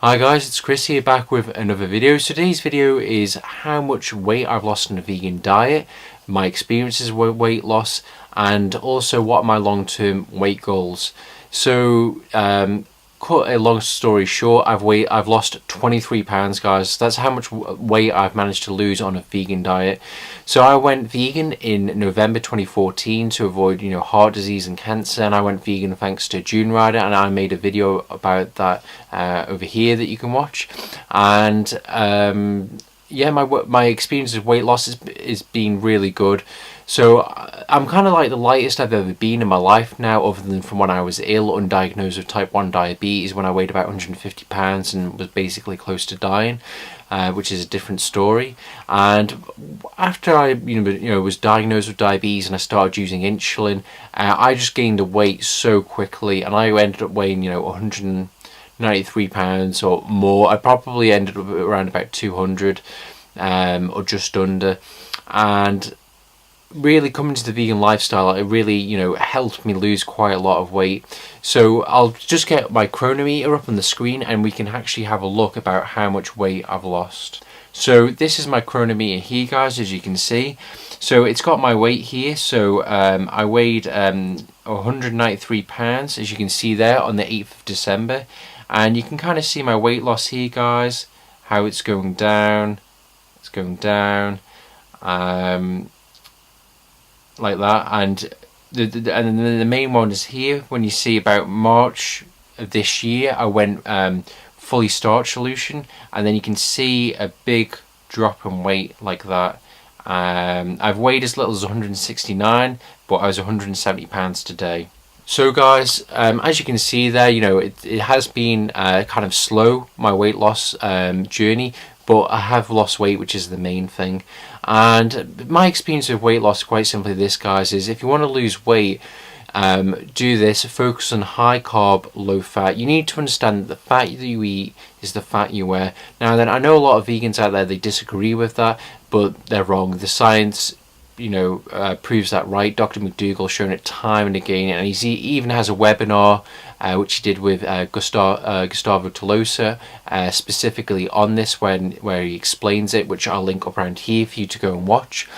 Hi guys, it's Chris here back with another video. So today's video is how much weight I've lost on a vegan diet, my experiences with weight loss, and also what are my long-term weight goals. So cut a long story short, I've lost 23 pounds, guys. That's how much weight I've managed to lose on a vegan diet. So I went vegan in November 2014 to avoid, heart disease and cancer, and I went vegan thanks to June Rider, and I made a video about that over here that you can watch. And yeah, my experience of weight loss is been really good. So I'm kind of like the lightest I've ever been in my life now, other than from when I was ill, undiagnosed with type 1 diabetes, when I weighed about 150 pounds and was basically close to dying, which is a different story. And after I was diagnosed with diabetes and I started using insulin, I just gained the weight so quickly, and I ended up weighing 193 pounds or more. I probably ended up around about 200 or just under. And really coming to the vegan lifestyle, it really helped me lose quite a lot of weight. So I'll just get my chronometer up on the screen and we can actually have a look about how much weight I've lost. So this is my chronometer here, guys, as you can see. So it's got my weight here. So I weighed 193 pounds, as you can see there, on the 8th of December. And you can kind of see my weight loss here, guys, how it's going down. It's going down. Like that, and the main one is here. When you see about March of this year, I went fully starch solution, and then you can see a big drop in weight like that. I've weighed as little as 169, but I was 170 pounds today. So guys, as you can see there, it has been kind of slow, my weight loss journey, but I have lost weight, which is the main thing. And my experience with weight loss, quite simply this, guys, is if you want to lose weight, do this. Focus on high carb, low fat. You need to understand that the fat that you eat is the fat you wear. Now then, I know a lot of vegans out there, they disagree with that, but they're wrong. The science proves that right. Dr. McDougall's shown it time and again, and he even has a webinar which he did with Gustavo Tolosa specifically on this, where he explains it, which I'll link up around here for you to go and watch.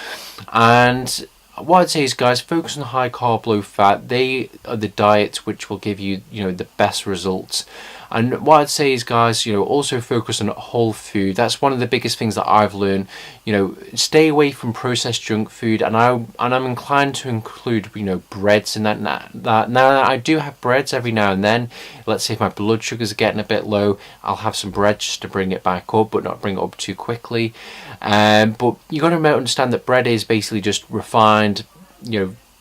And what I'd say is, guys, focus on high carb, low fat. They are the diets which will give you the best results. And what I'd say is, guys, also focus on whole food. That's one of the biggest things that I've learned. Stay away from processed junk food, and I'm inclined to include breads in that. Now I do have breads every now and then. Let's say if my blood sugars are getting a bit low, I'll have some bread just to bring it back up, but not bring it up too quickly. But you got to understand that bread is basically just refined,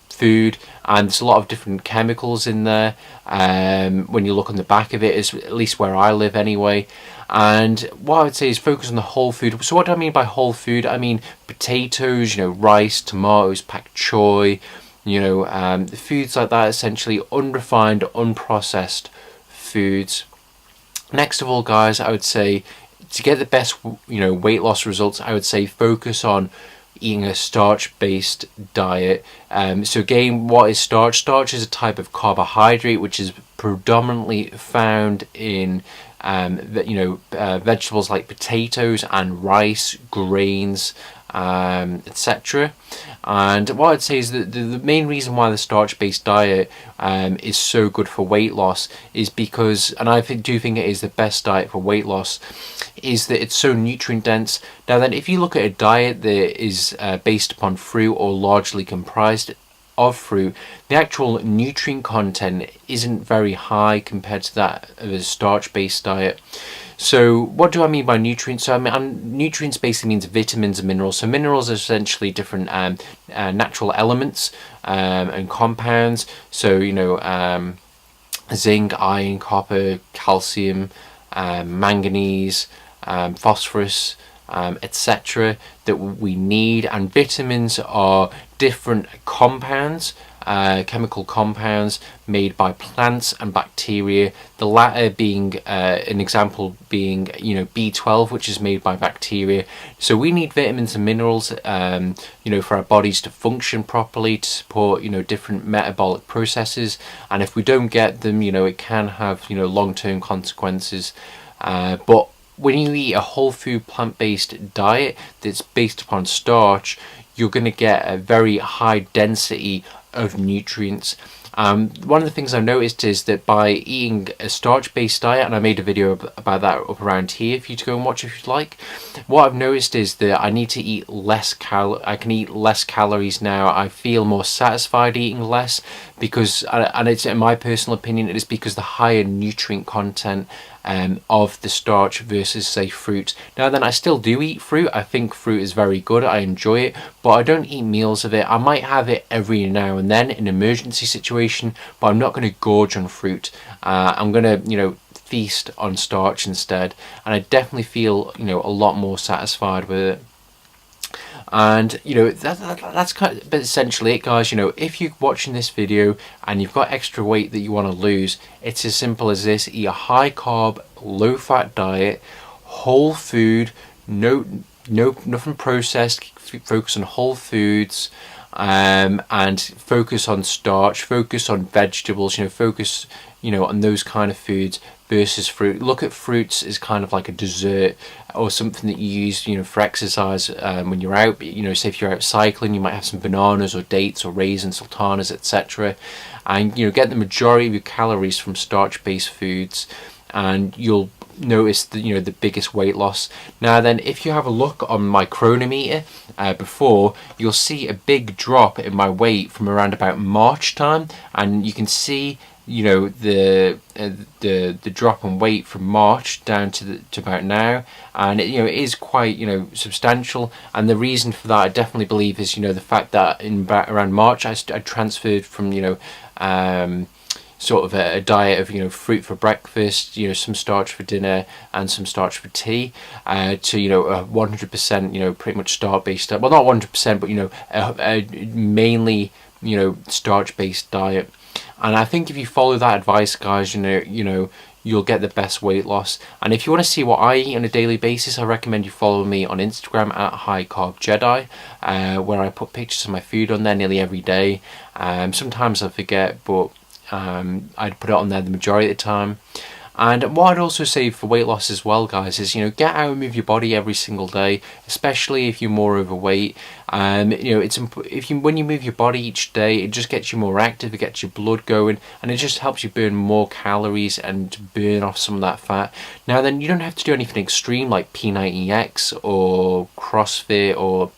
food, and there's a lot of different chemicals in there. When you look on the back of it, is at least where I live anyway. And what I would say is focus on the whole food. So what do I mean by whole food? I mean potatoes, rice, tomatoes, pak choy, foods like that, essentially unrefined, unprocessed foods. Next of all, guys, I would say to get the best weight loss results, I would say focus on eating a starch-based diet. So again, what is starch? Starch is a type of carbohydrate which is predominantly found in vegetables like potatoes and rice, grains, etc. And what I'd say is that the main reason why the starch-based diet is so good for weight loss is because, and I do think it is the best diet for weight loss, is that it's so nutrient dense. Now then, if you look at a diet that is based upon fruit or largely comprised of fruit, the actual nutrient content isn't very high compared to that of a starch-based diet. So what do I mean by nutrients? So nutrients basically means vitamins and minerals. So minerals are essentially different natural elements and compounds. So zinc, iron, copper, calcium, manganese, phosphorus, etc. that we need. And vitamins are different compounds chemical compounds made by plants and bacteria. The latter being an example being, you know, B12, which is made by bacteria. So we need vitamins and minerals, you know, for our bodies to function properly, to support, you know, different metabolic processes. And if we don't get them, you know, it can have, you know, long-term consequences. But when you eat a whole food plant-based diet that's based upon starch, you're going to get a very high density of nutrients. One of the things I've noticed is that by eating a starch-based diet, and I made a video about that up around here for you to go and watch if you'd like, what I've noticed is that I need to eat less I can eat less calories now. I feel more satisfied eating less because, and it's in my personal opinion, it is because the higher nutrient content of the starch versus, say, fruit. Now then, I still do eat fruit. I think fruit is very good. I enjoy it, but I don't eat meals of it. I might have it every now and then in an emergency situation, but I'm not going to gorge on fruit. I'm going to, you know, feast on starch instead, and I definitely feel, you know, a lot more satisfied with it. And you know, that's kind of, but essentially it, guys. You know, if you're watching this video and you've got extra weight that you want to lose, it's as simple as this: eat a high carb, low fat diet, whole food, nothing processed. Focus on whole foods, and focus on starch, focus on vegetables, you know, focus, you know, on those kind of foods versus fruit. Look at fruits as kind of like a dessert or something that you use, you know, for exercise when you're out. You know, say if you're out cycling, you might have some bananas or dates or raisins, sultanas, etc. And, you know, get the majority of your calories from starch-based foods, and you'll notice the, you know, the biggest weight loss. Now then, if you have a look on my chronometer before, you'll see a big drop in my weight from around about March time, and you can see, you know, the drop in weight from March down to about now, and it, you know, it is quite, you know, substantial. And the reason for that, I definitely believe, is, you know, the fact that in about around March I transferred from, you know, sort of a diet of, you know, fruit for breakfast, you know, some starch for dinner and some starch for tea, to, you know, a 100%, you know, pretty much starch-based, well, not 100%, but, you know, a mainly, you know, starch-based diet. And I think if you follow that advice, guys, you know, you'll get the best weight loss. And if you want to see what I eat on a daily basis, I recommend you follow me on Instagram at High Carb Jedi, where I put pictures of my food on there nearly every day. Sometimes I forget, but I'd put it on there the majority of the time. And what I'd also say for weight loss as well, guys, is, you know, get out and move your body every single day, especially if you're more overweight. You know, it's when you move your body each day, it just gets you more active, it gets your blood going, and it just helps you burn more calories and burn off some of that fat. Now then, you don't have to do anything extreme like P90X or CrossFit or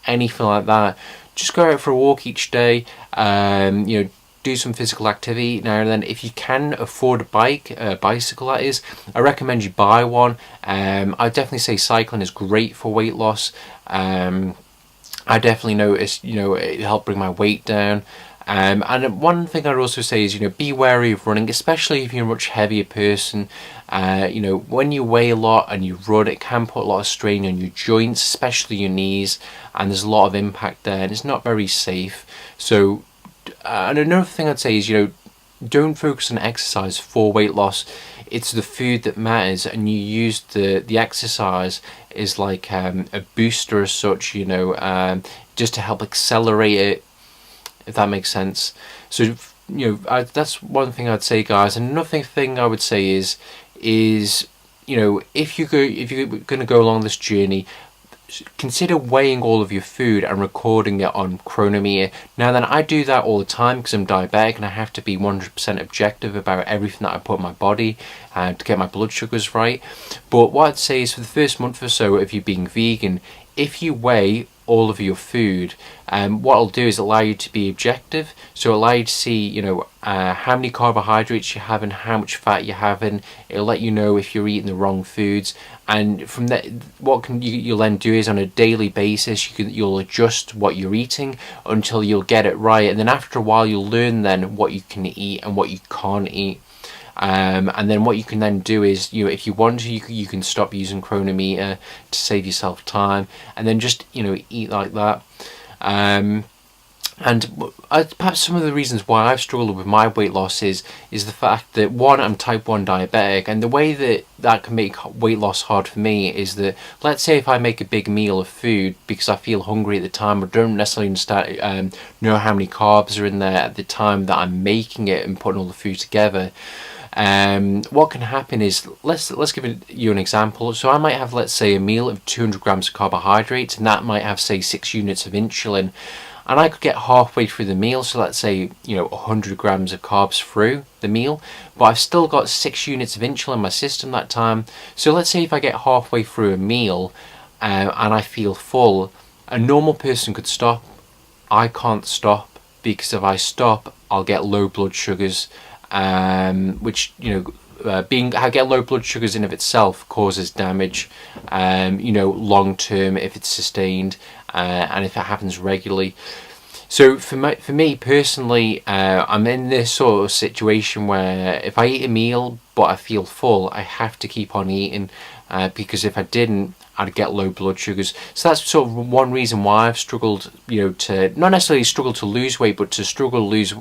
anything like that. Just go out for a walk each day. You know, do some physical activity now and then. If you can afford a bicycle that is, I recommend you buy one. I definitely say cycling is great for weight loss. I definitely noticed, you know, it helped bring my weight down. And one thing I'd also say is, you know, be wary of running, especially if you're a much heavier person. You know, when you weigh a lot and you run, it can put a lot of strain on your joints, especially your knees, and there's a lot of impact there, and it's not very safe. So, and another thing I'd say is, you know, don't focus on exercise for weight loss. It's the food that matters, and you use the exercise is like a booster as such, you know, just to help accelerate it, if that makes sense. So, you know, that's one thing I'd say, guys. And another thing I would say is, you know, if you're going to go along this journey, consider weighing all of your food and recording it on chronometer. Now then, I do that all the time because I'm diabetic and I have to be 100% objective about everything that I put in my body to get my blood sugars right. But what I'd say is, for the first month or so of you being vegan, if you weigh all of your food, what it'll do is allow you to be objective. So allow you to see, you know, how many carbohydrates you have and how much fat you have, and it'll let you know if you're eating the wrong foods. And from that, what you'll then do is, on a daily basis, you'll adjust what you're eating until you'll get it right. And then after a while, you'll learn then what you can eat and what you can't eat. And then what you can then do is, you know, if you want to, you can stop using chronometer to save yourself time, and then just, you know, eat like that. And perhaps some of the reasons why I've struggled with my weight loss is the fact that, one, I'm type 1 diabetic, and the way that can make weight loss hard for me is that, let's say if I make a big meal of food because I feel hungry at the time, or don't necessarily know how many carbs are in there at the time that I'm making it and putting all the food together. What can happen is, let's give you an example. So I might have, let's say, a meal of 200 grams of carbohydrates, and that might have, say, 6 units of insulin. And I could get halfway through the meal, so let's say, 100 grams of carbs through the meal, but I've still got 6 units of insulin in my system that time. So let's say if I get halfway through a meal and I feel full, a normal person could stop. I can't stop, because if I stop, I'll get low blood sugars, which, I get low blood sugars in of itself causes damage, long term if it's sustained, and if it happens regularly. So for me personally, I'm in this sort of situation where if I eat a meal but I feel full, I have to keep on eating, because if I didn't, I'd get low blood sugars. So that's sort of one reason why I've struggled, to not necessarily struggle to lose weight, but to struggle to lose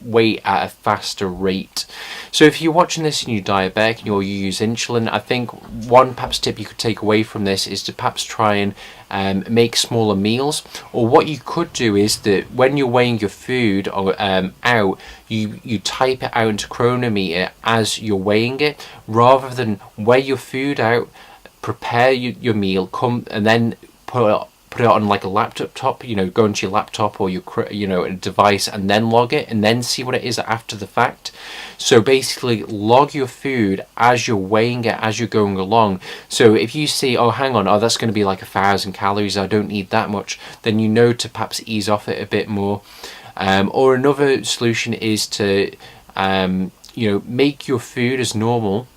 weight at a faster rate. So if you're watching this and you're diabetic or you use insulin, I think one perhaps tip you could take away from this is to perhaps try and make smaller meals. Or what you could do is that when you're weighing your food out, you type it out into Chronometer as you're weighing it, rather than weigh your food out, prepare your meal, come and then put it on like a laptop, go into your laptop or your a device and then log it and then see what it is after the fact. So basically log your food as you're weighing it, as you're going along. So if you see, oh hang on, that's going to be like 1,000 calories, I don't need that much, then to perhaps ease off it a bit more. Or another solution is to make your food as normal,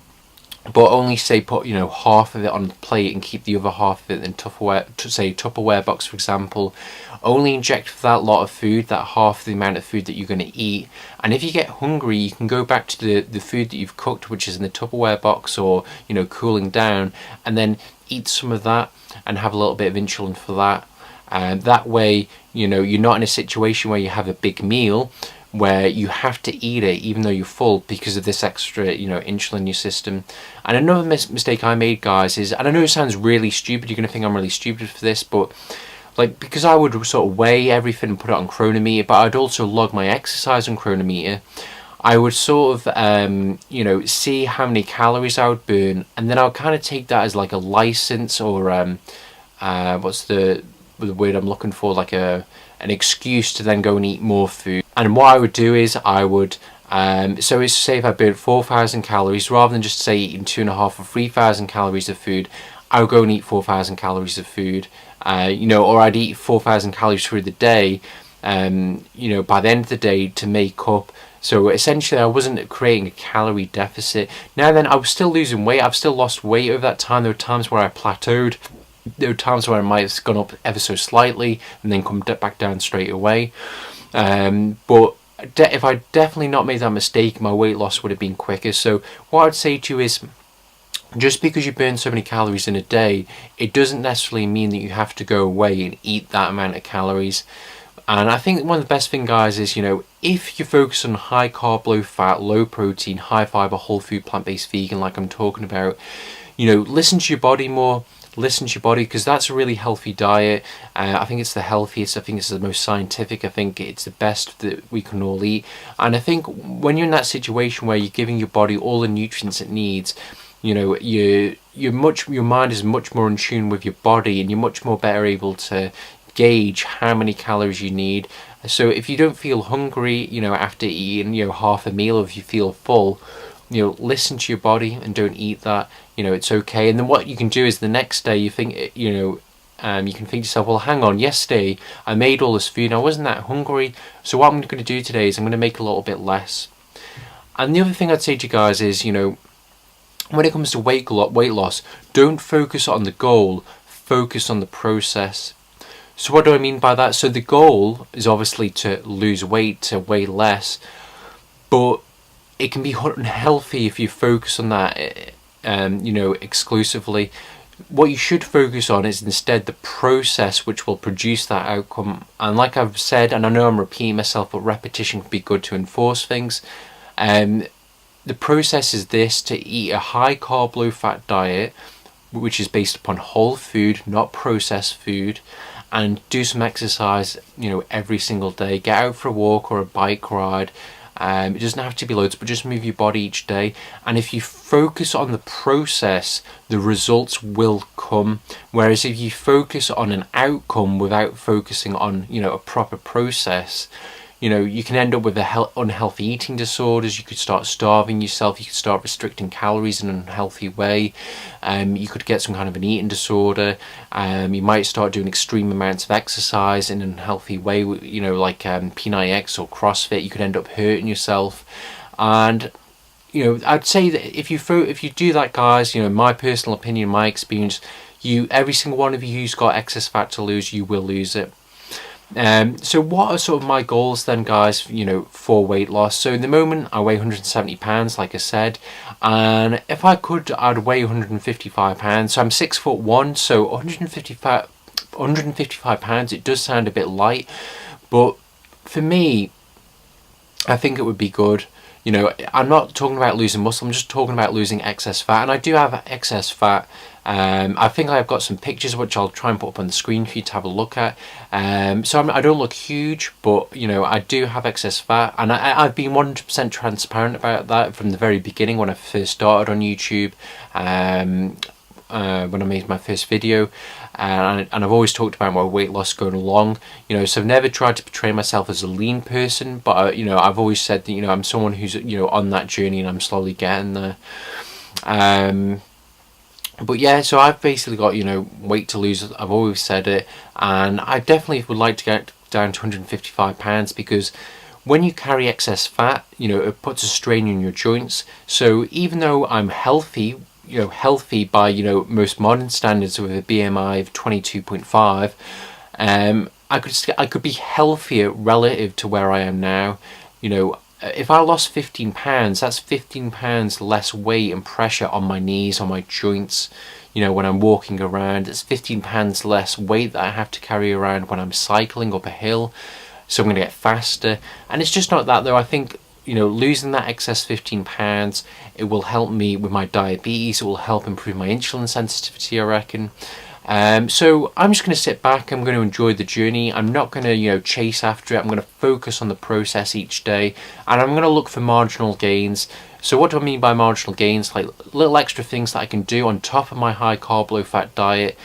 but only say put half of it on the plate and keep the other half of it in Tupperware box, for example. Only inject that lot of food, that half the amount of food that you're going to eat, and if you get hungry you can go back to the food that you've cooked, which is in the Tupperware box or cooling down, and then eat some of that and have a little bit of insulin for that. And that way you're not in a situation where you have a big meal where you have to eat it even though you're full because of this extra insulin in your system. And another mistake I made, guys, is, and I know it sounds really stupid, you're going to think I'm really stupid for this, but because I would sort of weigh everything and put it on Chronometer, but I'd also log my exercise on Chronometer, I would sort of see how many calories I would burn, and then I would kind of take that as like a license, or what's the word I'm looking for, like an excuse to then go and eat more food. And what I would do is I would, so it's say if I burnt 4,000 calories, rather than just say eating 2,500 or 3,000 calories of food, I would go and eat 4,000 calories of food, or I'd eat 4,000 calories through the day, by the end of the day to make up. So essentially I wasn't creating a calorie deficit. Now then, I was still losing weight, I've still lost weight over that time. There were times where I plateaued, there were times where I might have gone up ever so slightly and then come back down straight away. But if I definitely not made that mistake, my weight loss would have been quicker. So what I'd say to you is, just because you burn so many calories in a day, it doesn't necessarily mean that you have to go away and eat that amount of calories. And I think one of the best thing, guys, is, if you focus on high carb, low fat, low protein, high fiber, whole food, plant-based, vegan, like I'm talking about, listen to your body more. Listen to your body, because that's a really healthy diet. I think it's the healthiest, I think it's the most scientific, I think it's the best that we can all eat. And I think when you're in that situation where you're giving your body all the nutrients it needs, your mind is much more in tune with your body, and you're much more better able to gauge how many calories you need. So if you don't feel hungry, after eating, half a meal, or if you feel full, listen to your body and don't eat that. It's okay. And then what you can do is the next day you think, you can think to yourself, well, hang on, yesterday I made all this food and I wasn't that hungry, so what I'm going to do today is I'm going to make a little bit less. And the other thing I'd say to you guys is, when it comes to weight loss, don't focus on the goal, focus on the process. So what do I mean by that? So the goal is obviously to lose weight, to weigh less, but it can be unhealthy if you focus on that exclusively. What you should focus on is instead the process which will produce that outcome. And like I've said, and I know I'm repeating myself, but repetition can be good to enforce things. The process is this: to eat a high carb, low fat diet, which is based upon whole food, not processed food, and do some exercise, every single day. Get out for a walk or a bike ride. It doesn't have to be loads, but just move your body each day. And if you focus on the process, the results will come. Whereas if you focus on an outcome without focusing on, a proper process, you can end up with unhealthy eating disorders. You could start starving yourself. You could start restricting calories in an unhealthy way. You could get some kind of an eating disorder. You might start doing extreme amounts of exercise in an unhealthy way, like P90X or CrossFit. You could end up hurting yourself. And I'd say that if you do that, guys, my personal opinion, my experience, every single one of you who's got excess fat to lose, you will lose it. So what are sort of my goals then, guys, for weight loss? So in the moment I weigh 170 pounds, like I said, and if I could, I'd weigh 155 pounds. So I'm 6'1", so 155 pounds, it does sound a bit light, but for me, I think it would be good. I'm not talking about losing muscle, I'm just talking about losing excess fat, and I do have excess fat. I think I've got some pictures which I'll try and put up on the screen for you to have a look at. So I don't look huge, but I do have excess fat, and I've been 100% transparent about that from the very beginning when I first started on YouTube. When I made my first video, and I've always talked about my weight loss going along, so I've never tried to portray myself as a lean person, but I've always said that I'm someone who's on that journey and I'm slowly getting there. But yeah, so I've basically got weight to lose. I've always said it, and I definitely would like to get down to 155 pounds, because when you carry excess fat, it puts a strain on your joints. So even though I'm healthy by most modern standards with a BMI of 22.5, I could be healthier relative to where I am now. If I lost 15 pounds, that's 15 pounds less weight and pressure on my knees, on my joints, when I'm walking around. It's 15 pounds less weight that I have to carry around when I'm cycling up a hill, so I'm going to get faster. And it's just not that though. I think losing that excess 15 pounds, it will help me with my diabetes. It will help improve my insulin sensitivity, I reckon. So I'm just going to sit back. I'm going to enjoy the journey. I'm not going to chase after it. I'm going to focus on the process each day, and I'm going to look for marginal gains. So what do I mean by marginal gains? Like little extra things that I can do on top of my high carb, low fat diet,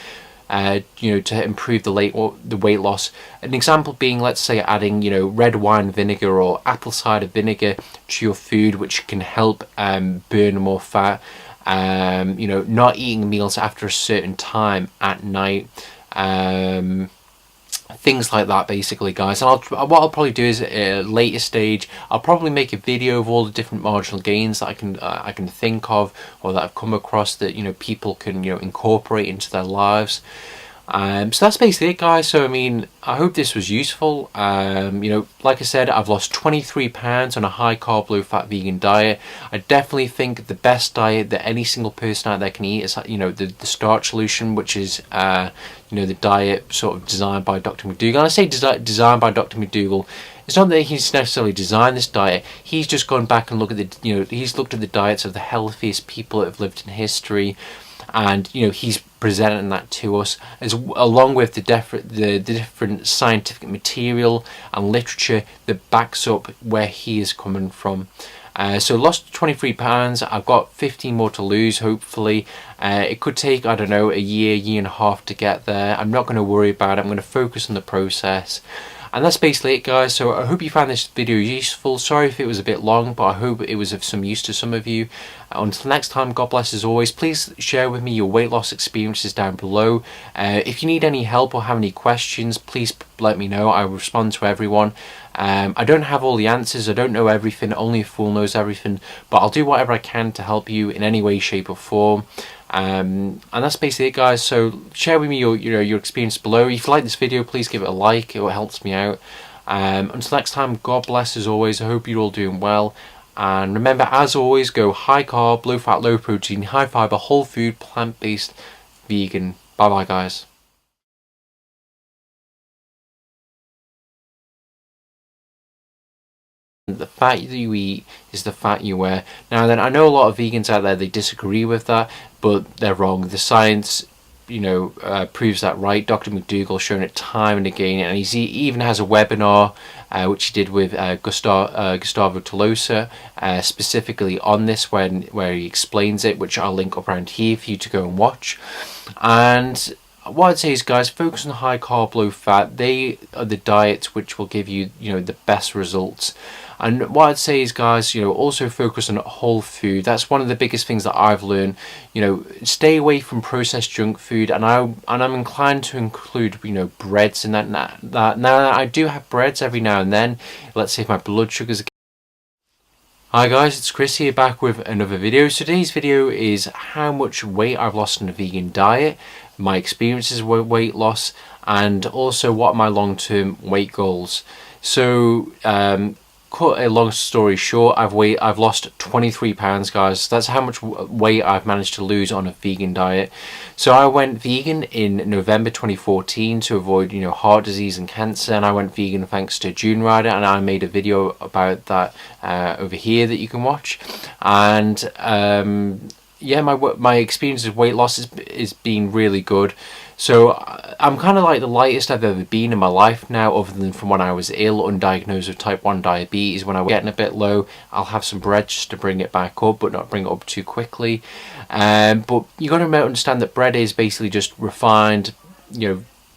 to improve the weight loss. An example being, let's say, adding red wine vinegar or apple cider vinegar to your food, which can help burn more fat. Not eating meals after a certain time at night, things like that, basically, guys. And what I'll probably do is at a later stage, I'll probably make a video of all the different marginal gains that I can think of, or that I've come across, that people can incorporate into their lives. So that's basically it, guys. So I hope this was useful. Like I said, I've lost 23 pounds on a high carb, low fat vegan diet. I definitely think the best diet that any single person out there can eat is the starch solution, which is the diet sort of designed by Dr. McDougall. And I say designed by Dr. McDougall. It's not that he's necessarily designed this diet. He's just gone back and looked at he's looked at the diets of the healthiest people that have lived in history, and he's presenting that to us, along with the different scientific material and literature that backs up where he is coming from. So lost 23 pounds. I've got 15 more to lose, hopefully. It could take, I don't know, a year and a half to get there. I'm not going to worry about it. I'm going to focus on the process. And that's basically it, guys. So I hope you found this video useful. Sorry if it was a bit long, but I hope it was of some use to some of you. Until next time, God bless as always. Please share with me your weight loss experiences down below. If you need any help or have any questions, please let me know. I will respond to everyone. I don't have all the answers. I don't know everything. Only a fool knows everything. But I'll do whatever I can to help you in any way, shape or form. And that's basically it, guys. So share with me your experience below. If you like this video, please give it a like. It helps me out. Until next time, God bless as always. I hope you're all doing well. And remember, as always, go high carb, low fat, low protein, high fiber, whole food, plant based. vegan. Bye bye, guys. The fat that you eat is the fat you wear. Now then, I know a lot of vegans out there, they disagree with that, but they're wrong. The science, proves that right. Dr. McDougall's shown it time and again, and he even has a webinar which he did with Gustavo Tolosa specifically on this, where he explains it, which I'll link up around here for you to go and watch. And what I'd say is, guys, focus on high carb, low fat. They are the diets which will give you, the best results. And what I'd say is, guys, also focus on whole food. That's one of the biggest things that I've learned. Stay away from processed junk food, and I'm inclined to include, breads in that. Now I do have breads every now and then. Let's see if my blood sugars. Hi guys, it's Chris here, back with another video. So today's video is how much weight I've lost on a vegan diet, my experiences with weight loss, and also what are my long-term weight goals. So cut a long story short, I've lost 23 pounds, guys. That's how much weight I've managed to lose on a vegan diet. So I went vegan in November 2014 to avoid, heart disease and cancer, and I went vegan thanks to June Rider, and I made a video about that over here that you can watch. And yeah, my experience of weight loss is being really good. So I'm kind of like the lightest I've ever been in my life now, other than from when I was ill, undiagnosed with type 1 diabetes. When I was getting a bit low, I'll have some bread just to bring it back up, but not bring it up too quickly. But you got to understand that bread is basically just refined,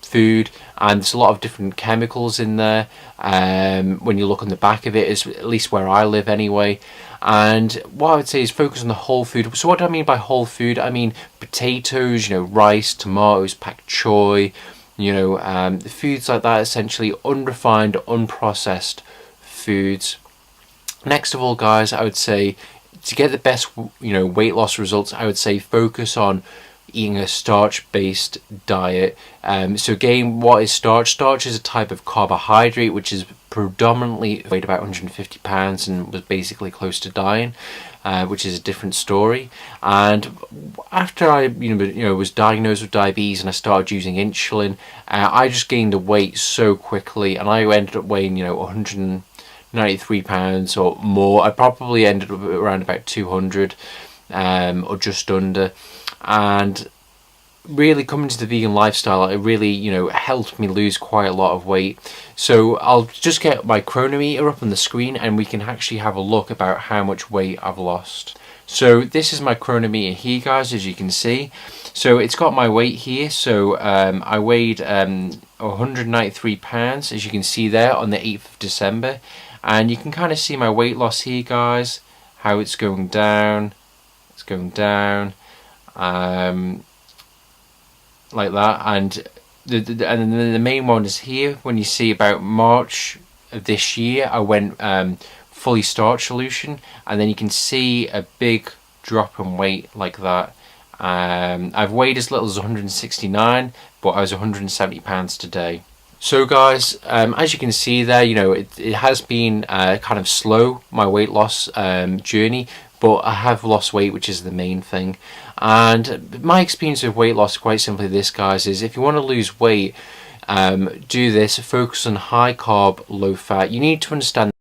food, and there's a lot of different chemicals in there. When you look on the back of it, is at least where I live anyway. And what I would say is focus on the whole food. So what do I mean by whole food? I mean potatoes, rice, tomatoes, pak choy, foods like that, essentially unrefined, unprocessed foods. Next of all, guys, I would say to get the best, weight loss results, I would say focus on eating a starch-based diet. So again, what is starch? Starch is a type of carbohydrate which is predominantly weighed about 150 pounds and was basically close to dying, which is a different story. And after I was diagnosed with diabetes and I started using insulin, I just gained the weight so quickly, and I ended up weighing 193 pounds or more. I probably ended up around about 200 or just under. And really coming to the vegan lifestyle, it really helped me lose quite a lot of weight. So I'll just get my chronometer up on the screen and we can actually have a look about how much weight I've lost. So this is my chronometer here, guys, as you can see. So it's got my weight here. So I weighed 193 pounds, as you can see there, on the 8th of December. And you can kind of see my weight loss here, guys, how it's going down. It's going down. Like that, and the main one is here. When you see about March of this year, I went fully starch solution, and then you can see a big drop in weight like that. I've weighed as little as 169, but I was 170 pounds today. So guys, as you can see there, it has been kind of slow, my weight loss journey, but I have lost weight, which is the main thing. And my experience with weight loss, quite simply this, guys, is if you want to lose weight, do this, focus on high carb, low fat. You need to understand